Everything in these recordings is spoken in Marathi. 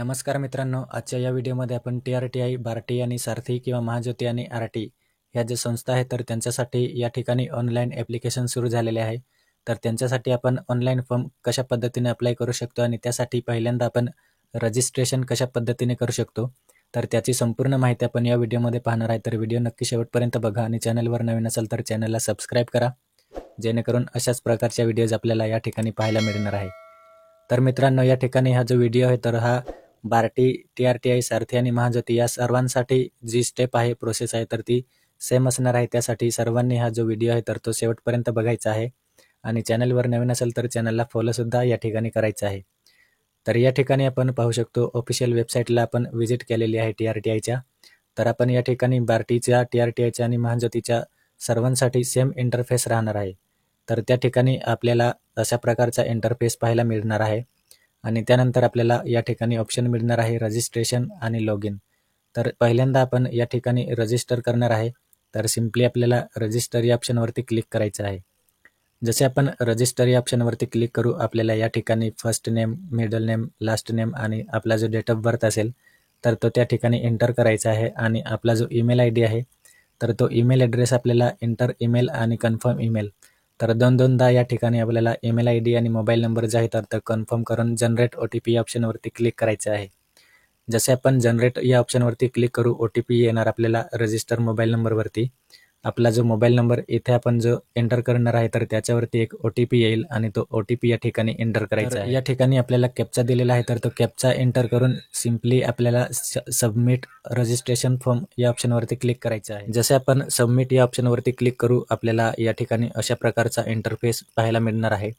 नमस्कार मित्रांनो, आजच्या या व्हिडिओमध्ये आपण TRTI, बार्टी आणि सारथी किंवा महाज्योती आणि आरटी ह्या ज्या संस्था आहेत तर त्यांच्यासाठी या ठिकाणी ऑनलाईन ॲप्लिकेशन सुरू झालेले आहे. तर त्यांच्यासाठी आपण ऑनलाईन फॉर्म कशा पद्धतीने अप्लाय करू शकतो आणि त्यासाठी पहिल्यांदा आपण रजिस्ट्रेशन कशा पद्धतीने करू शकतो, तर त्याची संपूर्ण माहिती आपण या व्हिडिओमध्ये पाहणार आहे. तर व्हिडिओ नक्की शेवटपर्यंत बघा आणि चॅनलवर नवीन असाल तर चॅनलला सबस्क्राईब करा, जेणेकरून अशाच प्रकारच्या व्हिडिओज आपल्याला या ठिकाणी पाहायला मिळणार आहे. तर मित्रांनो, या ठिकाणी हा जो व्हिडिओ आहे तर हा बार्टी, TRTI, सारथी आणि महाज्योती या सर्वांसाठी जी स्टेप आहे, प्रोसेस आहे तर ती सेम असणार आहे. त्यासाठी सर्वांनी हा जो व्हिडिओ आहे तर तो शेवटपर्यंत बघायचा आहे आणि चॅनलवर नवीन असेल तर चॅनलला फॉलोसुद्धा या ठिकाणी करायचं आहे. तर या ठिकाणी आपण पाहू शकतो ऑफिशियल वेबसाईटला आपण व्हिजिट केलेली आहे TRTIच्या. तर आपण या ठिकाणी बार्टीच्या, TRTIच्या आणि महाज्योतीच्या सर्वांसाठी सेम इंटरफेस राहणार आहे. तर त्या ठिकाणी आपल्याला अशा प्रकारचा इंटरफेस पाहायला मिळणार आहे आणि त्यानंतर आपल्याला या ठिकाणी ऑप्शन मिळणार आहे रजिस्ट्रेशन आणि लॉग इन. तर पहिल्यांदा आपण या ठिकाणी रजिस्टर करणार आहे. तर सिम्पली आपल्याला रजिस्टर या ऑप्शनवरती क्लिक करायचं आहे. जसे आपण रजिस्टर या ऑप्शनवरती क्लिक करू, आपल्याला या ठिकाणी first name, middle name, last name आणि आपला जो डेट ऑफ बर्थ असेल तर तो त्या ठिकाणी एंटर करायचा आहे आणि आपला जो ईमेल ID आहे तर तो ईमेल ॲड्रेस आपल्याला एंटर ईमेल आणि कन्फर्म ईमेल, तर दोनदा या ठिकाणी आपल्याला ईमेल ID आणि मोबाईल नंबर जे आहे तर कन्फर्म करून जनरेट OTP या ऑप्शनवरती क्लिक करायचं आहे. जसे आपण जनरेट या ऑप्शनवरती क्लिक करू, OTP येणार आपल्याला रजिस्टर मोबाईल नंबरवरती. आपला जो मोबाईल नंबर इथे आपण जो एंटर करणार आहे तर त्याच्यावरती एक OTP येईल आणि तो OTP या ठिकाणी एंटर करायचा आहे. या ठिकाणी आपल्याला कॅप्चा दिलेला आहे तर तो कॅप्चा एंटर करून सिम्पली आपल्याला सबमिट रजिस्ट्रेशन फॉर्म या ऑप्शनवरती क्लिक करायचं आहे. जसे आपण सबमिट या ऑप्शनवरती क्लिक करू, आपल्याला या ठिकाणी अशा प्रकारचा इंटरफेस पाहायला मिळणार आहे.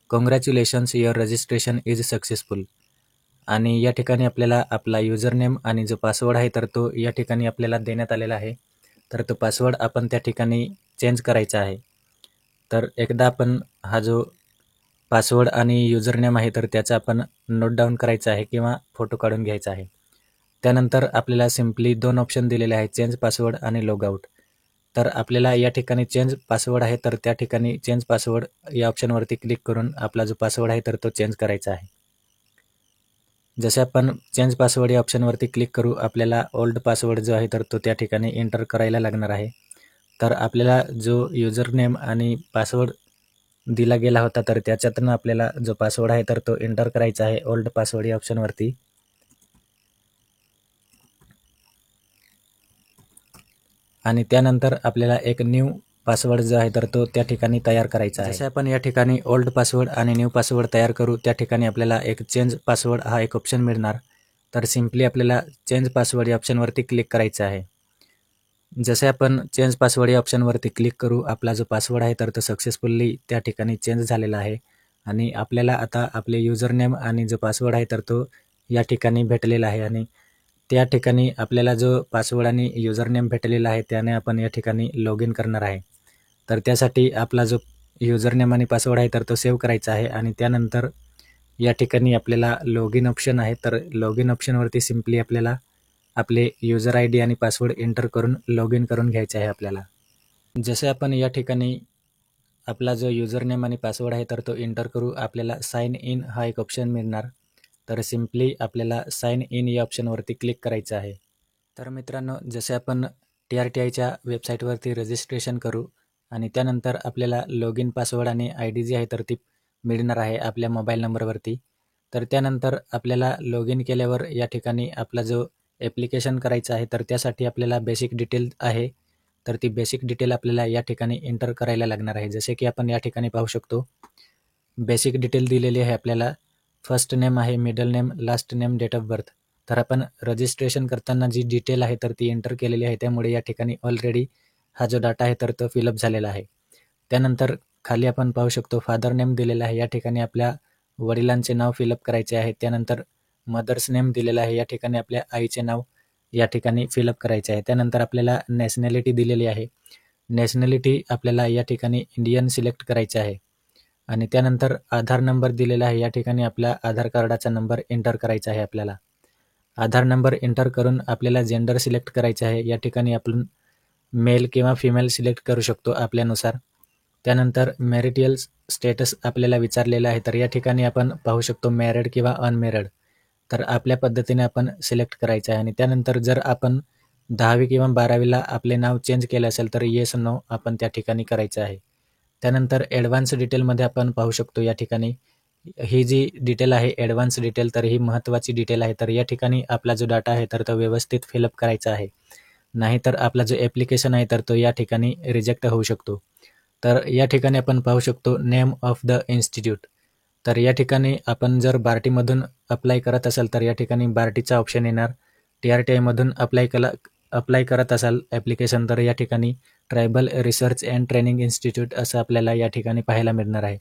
Congratulations, your registration is successful. आणि या ठिकाणी आपल्याला आपला युजर नेम आणि जो पासवर्ड आहे तर तो या ठिकाणी आपल्याला देण्यात आलेला आहे. तर तो पासवर्ड आपण त्या ठिकाणी चेंज करायचा आहे. तर एकदा आपण हा जो पासवर्ड आणि युजर नेम आहे तर त्याचा आपण नोट डाऊन करायचा आहे किंवा फोटो काढून घ्यायचा आहे. त्यानंतर आपल्याला सिम्पली 2 ऑप्शन दिलेले आहेत, चेंज पासवर्ड आणि लॉग आउट. तर आपल्याला या ठिकाणी चेंज पासवर्ड आहे तर त्या ठिकाणी चेंज पासवर्ड या ऑप्शनवरती क्लिक करून आपला जो पासवर्ड आहे तर तो चेंज करायचा आहे. जसे आपण चेंज पासवर्ड या ऑप्शनवरती क्लिक करू, आपल्याला ओल्ड पासवर्ड जो आहे तर तो त्या ठिकाणी एंटर करायला लागणार आहे. तर आपल्याला जो युजर नेम आणि पासवर्ड दिला गेला होता तर त्याच्यातून आपल्याला जो पासवर्ड आहे तर तो एंटर करायचा आहे ओल्ड पासवर्ड या ऑप्शनवरती. आणि त्यानंतर आपल्याला एक न्यू पासवर्ड जो आहे तर तो त्या ठिकाणी तयार करायचा आहे. जसे आपण या ठिकाणी ओल्ड पासवर्ड आणि न्यू पासवर्ड तयार करू, त्या ठिकाणी आपल्याला एक चेंज पासवर्ड हा एक ऑप्शन मिळणार. तर सिम्पली आपल्याला चेंज पासवर्ड या ऑप्शनवरती क्लिक करायचं आहे. जसे आपण चेंज पासवर्ड या ऑप्शनवरती क्लिक करू, आपला जो पासवर्ड आहे तर तो सक्सेसफुली त्या ठिकाणी चेंज झालेला आहे आणि आपल्याला आता आपले युजर नेम आणि जो पासवर्ड आहे तर तो या ठिकाणी भेटलेला आहे. आणि त्या ठिकाणी आपल्याला जो पासवर्ड आणि युजर नेम भेटलेला आहे त्याने आपण या ठिकाणी लॉग इन करणार आहे. तर त्यासाठी आपला जो युजर नेम आणि पासवर्ड आहे तर तो सेव्ह करायचा आहे आणि त्यानंतर या ठिकाणी आपल्याला लॉग इन ऑप्शन आहे. तर लॉग इन ऑप्शनवरती सिम्पली आपल्याला आपले युजर ID आणि पासवर्ड एंटर करून लॉग इन करून घ्यायचे आहे आपल्याला. जसे आपण या ठिकाणी आपला जो युजर नेम आणि पासवर्ड आहे तर तो एंटर करू, आपल्याला साइन इन हा एक ऑप्शन मिळणार. तर सिम्पली आपल्याला साइन इन या ऑप्शनवरती क्लिक करायचं आहे. तर मित्रांनो, जसे आपण TRTIच्या वेबसाईटवरती रजिस्ट्रेशन करू आणि त्यानंतर आपल्याला लॉग इन पासवर्ड आणि ID जी आहे तर ती मिळणार आहे आपल्या मोबाईल नंबरवरती. तर त्यानंतर आपल्याला लॉग इन केल्यावर या ठिकाणी आपला जो ॲप्लिकेशन करायचं आहे तर त्यासाठी आपल्याला बेसिक डिटेल आहे तर ती बेसिक डिटेल आपल्याला या ठिकाणी एंटर करायला लागणार आहे. जसे की आपण या ठिकाणी पाहू शकतो, बेसिक डिटेल दिलेली आहे आपल्याला. फर्स्ट नेम आहे, middle name, last name, date of birth. तर आपण रजिस्ट्रेशन करताना जी डिटेल आहे तर ती एंटर केलेली आहे, त्यामुळे या ठिकाणी ऑलरेडी हा जो डाटा आहे तर तो फिलअप झालेला आहे. त्यानंतर खाली आपण पाहू शकतो फादर नेम दिलेला आहे, या ठिकाणी आपल्या वडिलांचे नाव फिलअप करायचे आहे. त्यानंतर मदर्स नेम दिलेला आहे, या ठिकाणी आपल्या आईचे नाव या ठिकाणी फिलअप करायचे आहे. त्यानंतर आपल्याला नॅशनॅलिटी दिलेली आहे, नॅशनॅलिटी आपल्याला या ठिकाणी इंडियन सिलेक्ट करायचे आहे. आणि त्यानंतर आधार नंबर दिलेला आहे, या ठिकाणी आपल्या आधार कार्डाचा नंबर एंटर करायचा आहे आपल्याला. आधार नंबर एंटर करून आपल्याला जेंडर सिलेक्ट करायचं आहे, या ठिकाणी आपण मेल किंवा फिमेल सिलेक्ट करू शकतो आपल्यानुसार. त्यानंतर मॅरिटल स्टेटस आपल्याला विचारलेलं आहे, तर या ठिकाणी आपण पाहू शकतो मॅरिड किंवा अनमॅरिड. तर आपल्या पद्धतीने आपण सिलेक्ट करायचं आहे. आणि त्यानंतर जर आपण 10वी किंवा 12वीला आपले नाव चेंज केलं असेल तर येस नो आपण त्या ठिकाणी करायचं आहे. त्यानंतर ॲडव्हान्स डिटेलमध्ये आपण पाहू शकतो या ठिकाणी ही जी डिटेल आहे ॲडव्हान्स डिटेल, तर ही महत्त्वाची डिटेल आहे. तर या ठिकाणी आपला जो डाटा आहे तर तो व्यवस्थित फिलअप करायचा आहे. नाहीतर आपला जो ॲप्लिकेशन आहे तर तो या ठिकाणी रिजेक्ट होऊ शकतो. तर या ठिकाणी आपण पाहू शकतो नेम ऑफ द इन्स्टिट्यूट. तर या ठिकाणी आपण जर बार्टीमधून अप्लाय करत असाल तर या ठिकाणी बार्टीचा ऑप्शन येणार. TRTIमधून अप्लाय करत असाल ॲप्लिकेशन तर या ठिकाणी tribal research and training institute असं आपल्याला या ठिकाणी पाहायला मिळणार आहे.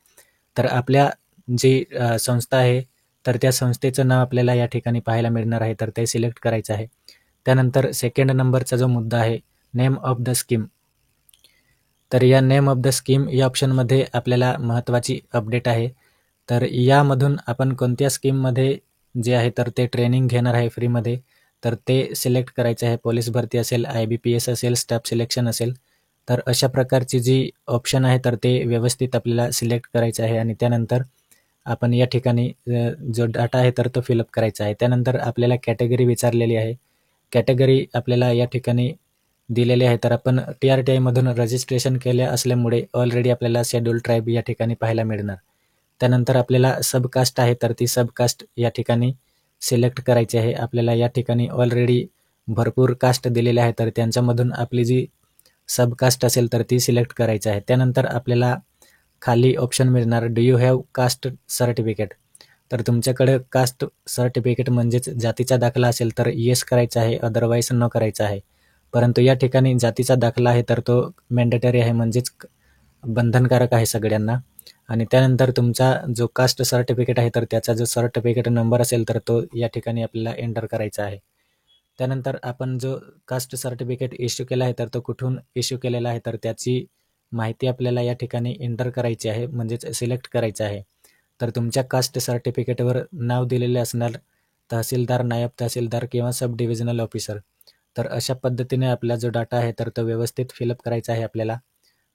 तर आपल्या जी संस्था आहे तर त्या संस्थेचं नाव आपल्याला या ठिकाणी पाहायला मिळणार आहे, तर ते सिलेक्ट करायचं आहे. त्यानंतर सेकंड नंबरचा जो मुद्दा आहे नेम ऑफ द स्कीम. तर या नेम ऑफ द स्कीम या ऑप्शनमध्ये आपल्याला महत्त्वाची अपडेट आहे. तर यामधून आपण कोणत्या स्कीममध्ये जे आहे तर ते ट्रेनिंग घेणार आहे फ्रीमध्ये, तर ते सिलेक्ट करायचं आहे. पोलीस भरती असेल, IBPS असेल, स्टाफ सिलेक्शन असेल, तर अशा प्रकारची जी ऑप्शन आहे तर ते व्यवस्थित आपल्याला सिलेक्ट करायचं आहे. आणि त्यानंतर आपण या ठिकाणी जो डाटा आहे तर तो फिलअप करायचा आहे. त्यानंतर आपल्याला कॅटेगरी विचारलेली आहे. कॅटेगरी आपल्याला या ठिकाणी दिलेली आहे. तर आपण TRTIमधून रजिस्ट्रेशन केले असल्यामुळे ऑलरेडी आपल्याला शेड्यूल ट्राईब या ठिकाणी पाहायला मिळणार. त्यानंतर आपल्याला सबकास्ट आहे तर ती सबकास्ट या ठिकाणी सिलेक्ट करायची आहे. आपल्याला या ठिकाणी ऑलरेडी भरपूर कास्ट दिलेले आहे तर त्यांच्यामधून आपली जी सबकास्ट असेल तर ती सिलेक्ट करायची आहे. त्यानंतर आपल्याला खाली ऑप्शन मिळणार do you have caste certificate. तर तुमच्याकडे कास्ट सर्टिफिकेट म्हणजेच जातीचा दाखला असेल तर येस करायचा आहे, अदरवाईज नो करायचा आहे. परंतु या ठिकाणी जातीचा दाखला आहे तर तो मॅन्डेटरी आहे, म्हणजेच बंधनकारक आहे सगळ्यांना. आणि त्यानंतर तुमचा जो कास्ट सर्टिफिकेट आहे तर त्याचा जो सर्टिफिकेट नंबर असेल तर तो या ठिकाणी आपल्याला एंटर करायचा आहे. त्यानंतर आपण जो कास्ट सर्टिफिकेट इश्यू केला आहे तर तो कुठून इश्यू केलेला आहे तर त्याची माहिती आपल्याला या ठिकाणी एंटर करायची आहे, म्हणजेच सिलेक्ट करायचं आहे. तर तुमच्या कास्ट सर्टिफिकेटवर नाव दिलेले असणार तहसीलदार, नायब तहसीलदार किंवा सब डिव्हिजनल ऑफिसर. तर अशा पद्धतीने आपला जो डाटा आहे तर तो व्यवस्थित फिलअप करायचा आहे आपल्याला.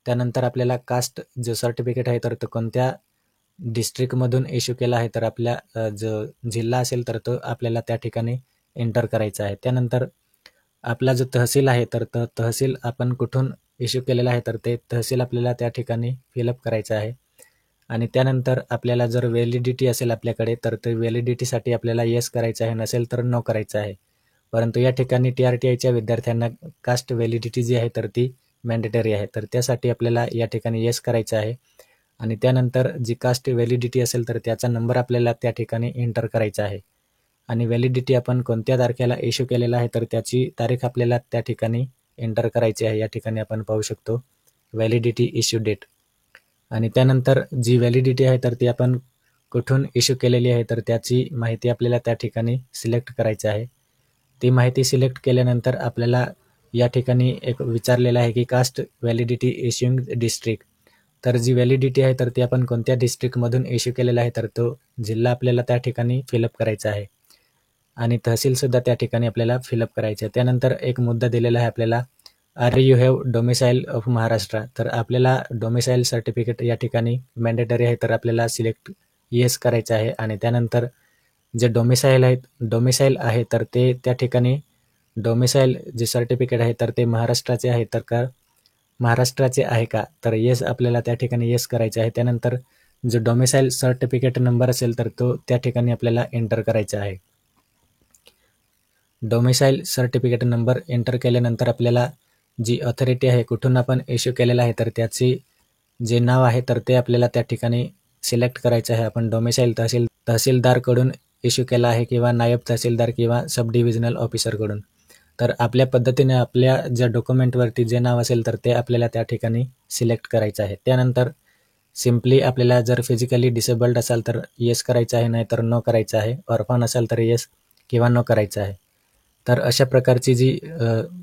त्यानंतर आपल्याला कास्ट जो सर्टिफिकेट आहे तर तो कोणत्या डिस्ट्रिक्टमधून इश्यू केला आहे तर आपल्या जो जिल्हा असेल तर तो आपल्याला त्या ठिकाणी एंटर करायचा आहे. त्यानंतर आपला जो तहसील आहे तर तहसील आपण कुठून इश्यू केलेला आहे तर ते तहसील आपल्याला त्या ठिकाणी फिलअप करायचं आहे. आणि त्यानंतर आपल्याला जर व्हॅलिडिटी असेल आपल्याकडे तर ते व्हॅलिडिटीसाठी आपल्याला येस करायचं आहे, नसेल तर नो करायचं आहे. परंतु या ठिकाणी TRTIच्या विद्यार्थ्यांना कास्ट व्हॅलिडिटी जी आहे तर ती मॅन्डेटरी आहे, तर त्यासाठी आपल्याला या ठिकाणी येस करायचं आहे. आणि त्यानंतर जी कास्ट व्हॅलिडिटी असेल तर त्याचा नंबर आपल्याला त्या ठिकाणी एंटर करायचा आहे. आणि व्हॅलिडिटी आपण कोणत्या तारखेला इश्यू केलेला आहे तर त्याची तारीख आपल्याला त्या ठिकाणी एंटर करायची आहे. या ठिकाणी आपण पाहू शकतो व्हॅलिडिटी इश्यू डेट. आणि त्यानंतर जी व्हॅलिडिटी आहे तर ती आपण कुठून इश्यू केलेली आहे तर त्याची माहिती आपल्याला त्या ठिकाणी सिलेक्ट करायची आहे. ती माहिती सिलेक्ट केल्यानंतर आपल्याला या ठिकाणी एक विचारलेलं आहे की कास्ट व्हॅलिडिटी इश्यूइंग डिस्ट्रिक्ट. तर जी व्हॅलिडिटी आहे तर ती आपण कोणत्या डिस्ट्रिक्टमधून इश्यू केलेला आहे तर तो जिल्हा आपल्याला त्या ठिकाणी फिलअप करायचा आहे. आणि तहसीलसुद्धा त्या ठिकाणी आपल्याला फिलअप करायचं आहे. त्यानंतर एक मुद्दा दिलेला आहे आपल्याला are you have domicile of Maharashtra. तर आपल्याला डोमिसाईल सर्टिफिकेट या ठिकाणी मॅन्डेटरी आहे तर आपल्याला सिलेक्ट येस करायचं आहे. आणि त्यानंतर जे डोमिसाईल आहे तर ते त्या ठिकाणी डोमिसाईल जे सर्टिफिकेट आहे तर ते महाराष्ट्राचे आहे तर का महाराष्ट्राचे आहे का, तर येस आपल्याला त्या ठिकाणी येस करायचं आहे. त्यानंतर जो डोमिसाईल सर्टिफिकेट नंबर असेल तर तो त्या ठिकाणी आपल्याला एंटर करायचा आहे. डोमिसाईल सर्टिफिकेट नंबर एंटर केल्यानंतर आपल्याला जी ऑथॉरिटी आहे कुठून आपण इश्यू केलेला आहे तर त्याची जे नाव आहे तर ते आपल्याला त्या ठिकाणी सिलेक्ट करायचं आहे. आपण डोमिसाईल तहसीलदारकडून इश्यू केला आहे किंवा नायब तहसीलदार किंवा सब डिव्हिजनल ऑफिसरकडून. तर आपल्या पद्धतीने आपल्या ज्या डॉक्युमेंटवरती जे नाव असेल तर ते आपल्याला त्या ठिकाणी सिलेक्ट करायचं आहे. त्यानंतर सिम्पली आपल्याला जर फिजिकली डिसेबल्ड असाल तर येस करायचं आहे, नाहीतर नो करायचं आहे. ऑर्फन असाल तर येस किंवा नो करायचं आहे. तर अशा प्रकारची जी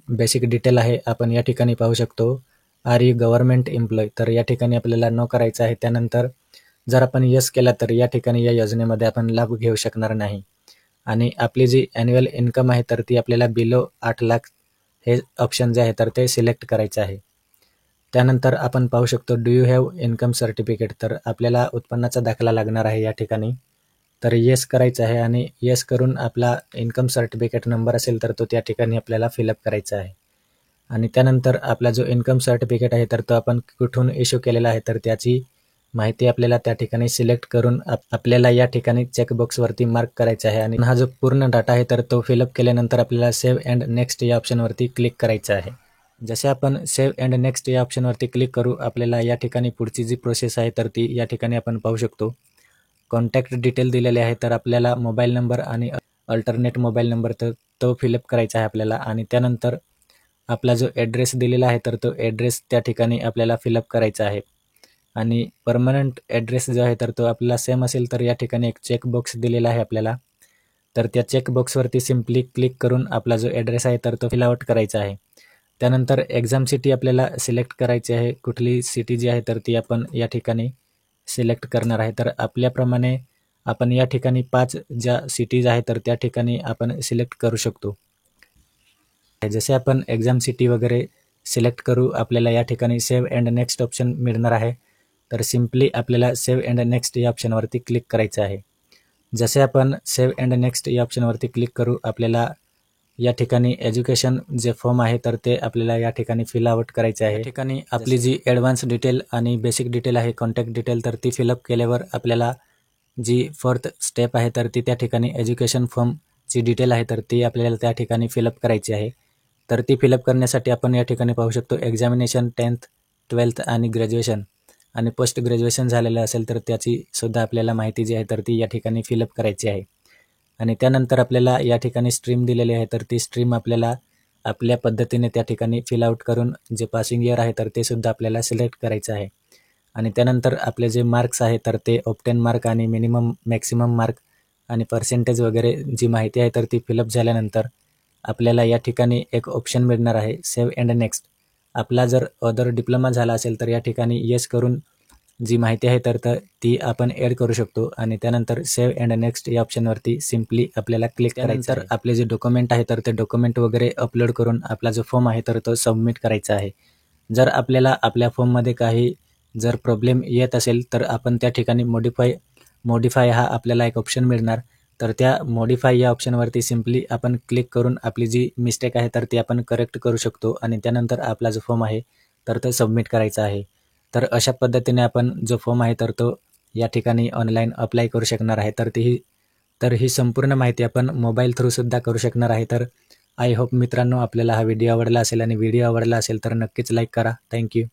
बेसिक डिटेल आहे आपण या ठिकाणी पाहू शकतो. आर यू गव्हर्नमेंट एम्प्लॉय, तर या ठिकाणी आपल्याला नो करायचं आहे. त्यानंतर जर आपण येस केला तर या ठिकाणी या योजनेमध्ये आपण लाभ घेऊ शकणार नाही. आणि आपली जी ॲन्युअल इन्कम आहे तर ती आपल्याला बिलो 8 लाख हे ऑप्शन जे आहे तर ते सिलेक्ट करायचं आहे. त्यानंतर आपण पाहू शकतो do you have income certificate. तर आपल्याला उत्पन्नाचा दाखला लागणार आहे या ठिकाणी. तर येस करायचं आहे आणि येस करून आपला इन्कम सर्टिफिकेट नंबर असेल तर तो त्या ठिकाणी आपल्याला फिलअप करायचा आहे. आणि त्यानंतर आपला जो इन्कम सर्टिफिकेट आहे तर तो आपण कुठून इश्यू केलेला आहे तर त्याची माहिती आपल्याला त्या ठिकाणी सिलेक्ट करून आपल्याला या ठिकाणी चेकबॉक्सवरती मार्क करायचा आहे. आणि हा जो पूर्ण डाटा आहे तर तो फिलअप केल्यानंतर आपल्याला सेव्ह अँड नेक्स्ट या ऑप्शनवरती क्लिक करायचं आहे. जसे आपण सेव्ह अँड नेक्स्ट या ऑप्शनवरती क्लिक करू, आपल्याला या ठिकाणी पुढची जी प्रोसेस आहे तर ती या ठिकाणी आपण पाहू शकतो. कॉन्टॅक्ट डिटेल दिलेले आहे तर आपल्याला मोबाईल नंबर आणि अल्टरनेट मोबाईल नंबर तर तो फिलअप करायचा आहे आपल्याला. आणि त्यानंतर आपला जो ॲड्रेस दिलेला आहे तर तो ॲड्रेस त्या ठिकाणी आपल्याला फिलअप करायचा आहे. आणि परमनंट ॲड्रेस जो आहे तर तो आपल्याला सेम असेल तर या ठिकाणी एक चेकबॉक्स दिलेला आहे आपल्याला. तर त्या चेकबॉक्सवरती सिम्पली क्लिक करून आपला जो ॲड्रेस आहे तर तो फिल आउट करायचा आहे. त्यानंतर एक्झाम सिटी आपल्याला सिलेक्ट करायची आहे. कुठली सिटी जी आहे तर ती आपण या ठिकाणी सिलेक्ट करणार आहे. तर आपल्याप्रमाणे आपण या ठिकाणी 5 ज्या सिटीज आहेत तर त्या ठिकाणी आपण सिलेक्ट करू शकतो. जसे आपण एक्झाम सिटी वगैरे सिलेक्ट करू, आपल्याला या ठिकाणी सेव्ह अँड नेक्स्ट ऑप्शन मिळणार आहे. तर सिम्पली आपल्याला सेव्ह अँड नेक्स्ट या ऑप्शनवरती क्लिक करायचं आहे. जसे आपण सेव्ह अँड नेक्स्ट या ऑप्शनवरती क्लिक करू, आपल्याला या ठिकाणी एज्युकेशन जे फॉर्म आहे तर ते आपल्याला या ठिकाणी फिल आउट करायचे आहे. या ठिकाणी आपली जी ॲडव्हान्स डिटेल आणि बेसिक डिटेल आहे, कॉन्टॅक्ट डिटेल, तर ती फिलअप केल्यावर आपल्याला जी 4th स्टेप आहे तर ती त्या ठिकाणी एज्युकेशन फॉर्मची डिटेल आहे तर ती आपल्याला त्या ठिकाणी फिलअप करायची आहे. तर ती फिलअप करण्यासाठी आपण या ठिकाणी पाहू शकतो एक्झामिनेशन 10th, 12th आणि ग्रॅज्युएशन आणि पोस्ट ग्रॅज्युएशन झालेलं असेल तर त्याची सुद्धा आपल्याला माहिती जी आहे तर ती या ठिकाणी फिलअप करायची आहे. आणि त्यानंतर आपल्याला या ठिकाणी स्ट्रीम दिलेली आहे तर ती स्ट्रीम आपल्याला आपल्या पद्धतीने त्या ठिकाणी फिल आउट करून जे पासिंग इयर आहे तर ते सुद्धा आपल्याला सिलेक्ट करायचं आहे. आणि त्यानंतर आपले जे मार्क्स आहे तर ते ऑप्टेन मार्क आणि मिनिमम मॅक्सिमम मार्क आणि पर्सेंटेज वगैरे जी माहिती आहे तर ती फिलअप झाल्यानंतर आपल्याला या ठिकाणी एक ऑप्शन मिळणार आहे सेव्ह अँड नेक्स्ट. आपला जर अदर डिप्लोमा झाला असेल तर या ठिकाणी येस करून जी माहिती आहे तर ती आपण ॲड करू शकतो. आणि त्यानंतर सेव्ह अँड नेक्स्ट या ऑप्शनवरती सिम्पली आपल्याला क्लिक करायचं आहे. आपले जे डॉक्युमेंट आहे तर ते डॉक्युमेंट वगैरे अपलोड करून आपला जो फॉर्म आहे तर तो सबमिट करायचा आहे. जर आपल्याला आपल्या फॉर्ममध्ये काही जर प्रॉब्लेम येत असेल तर आपण त्या ठिकाणी मॉडिफाय हा आपल्याला एक ऑप्शन मिळणार. तर त्या मॉडिफाय या ऑप्शनवरती सिम्पली आपण क्लिक करून आपली जी मिस्टेक आहे तर ती आपण करेक्ट करू शकतो. आणि त्यानंतर आपला जो फॉर्म आहे तर तो सबमिट करायचा आहे. तर अशा पद्धतीने आपण जो फॉर्म आहे तर तो या ठिकाणी ऑनलाईन अप्लाय करू शकणार आहे. तर ही संपूर्ण माहिती आपण मोबाईल थ्रूसुद्धा करू शकणार आहे. तर आय होप मित्रांनो आपल्याला हा व्हिडिओ आवडला असेल आणि व्हिडिओ आवडला असेल तर नक्कीच लाईक करा. थँक्यू.